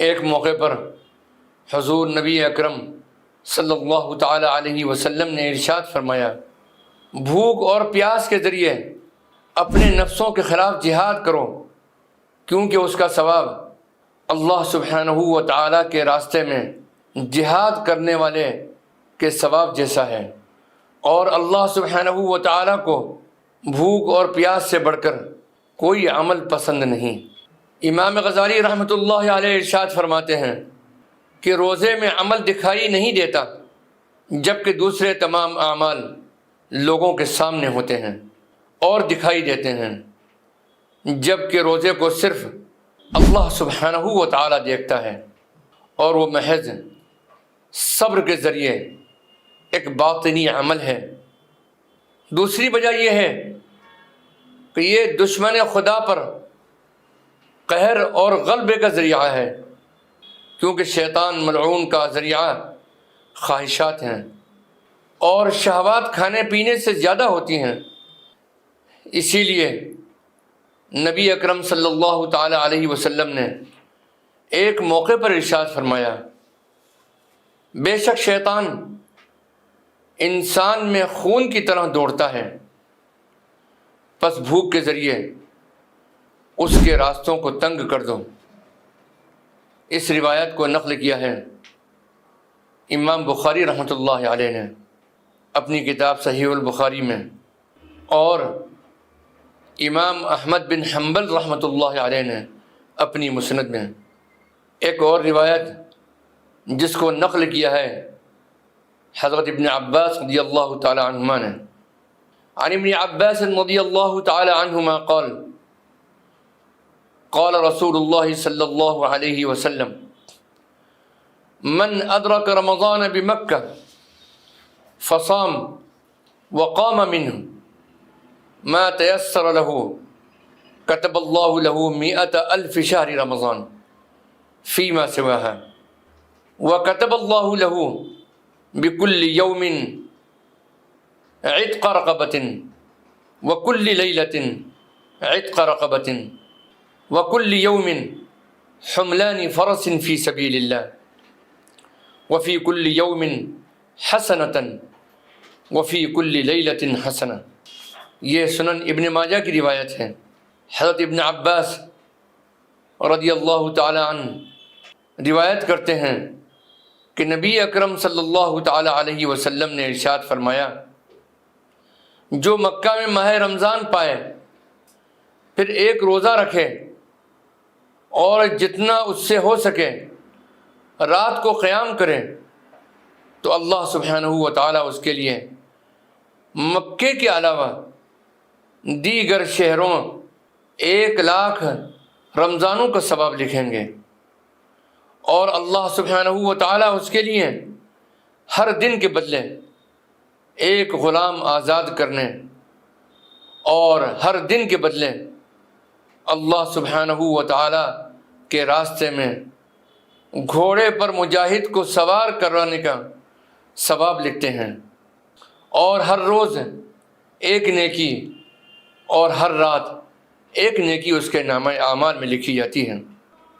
ایک موقع پر حضور نبی اکرم صلی اللہ تعالی علیہ وسلم نے ارشاد فرمایا، بھوک اور پیاس کے ذریعے اپنے نفسوں کے خلاف جہاد کرو، کیونکہ اس کا ثواب اللہ سبحانہ و تعالیٰ کے راستے میں جہاد کرنے والے کے ثواب جیسا ہے، اور اللہ سبحانہ و تعالیٰ کو بھوک اور پیاس سے بڑھ کر کوئی عمل پسند نہیں۔ امام غزالی رحمۃ اللہ علیہ ارشاد فرماتے ہیں کہ روزے میں عمل دکھائی نہیں دیتا جبکہ دوسرے تمام اعمال لوگوں کے سامنے ہوتے ہیں اور دکھائی دیتے ہیں، جبکہ روزے کو صرف اللہ سبحانہ و تعالیٰ دیکھتا ہے، اور وہ محض صبر کے ذریعے ایک باطنی عمل ہے۔ دوسری وجہ یہ ہے کہ یہ دشمن خدا پر قہر اور غلبے کا ذریعہ ہے، کیونکہ شیطان ملعون کا ذریعہ خواہشات ہیں اور شہوات کھانے پینے سے زیادہ ہوتی ہیں۔ اسی لیے نبی اکرم صلی اللہ تعالی علیہ وسلم نے ایک موقع پر ارشاد فرمایا، بے شک شیطان انسان میں خون کی طرح دوڑتا ہے، پس بھوک کے ذریعے اس کے راستوں کو تنگ کر دو۔ اس روایت کو نقل کیا ہے امام بخاری رحمۃ اللہ علیہ نے اپنی کتاب صحیح البخاری میں، اور امام احمد بن حنبل رحمۃ اللہ علیہ نے اپنی مسند میں۔ ایک اور روایت جس کو نقل کیا ہے حضرت ابن عباس رضی اللہ تعالی عنہما نے، عن ابن عباس رضی اللہ تعالی عنہما قال قال رسول اللہ صلی اللہ علیہ وسلم من ادرک رمضان بمکہ فصام وقام منه ما تيسر له كتب الله له 100,000 شهر رمضان فيما سواها وكتب الله له بكل يوم عتق رقبة وكل ليلة عتق رقبة وكل يوم حملان فرس في سبيل الله وفي كل يوم حسنة وفي كل ليلة حسنة۔ یہ سنن ابن ماجہ کی روایت ہے۔ حضرت ابن عباس رضی اللہ تعالی عنہ روایت کرتے ہیں کہ نبی اکرم صلی اللہ تعالی علیہ وسلم نے ارشاد فرمایا، جو مکہ میں ماہ رمضان پائے پھر ایک روزہ رکھے اور جتنا اس سے ہو سکے رات کو قیام کرے تو اللہ سبحانہ و تعالیٰ اس کے لیے مکے کے علاوہ دیگر شہروں 1,00,000 رمضانوں کا ثواب لکھیں گے، اور اللہ سبحانہ و تعالیٰ اس کے لیے ہر دن کے بدلے ایک غلام آزاد کرنے اور ہر دن کے بدلے اللہ سبحانہ و تعالیٰ کے راستے میں گھوڑے پر مجاہد کو سوار کرانے کا ثواب لکھتے ہیں، اور ہر روز ایک نیکی اور ہر رات ایک نیکی اس کے نامہ اعمال میں لکھی جاتی ہے۔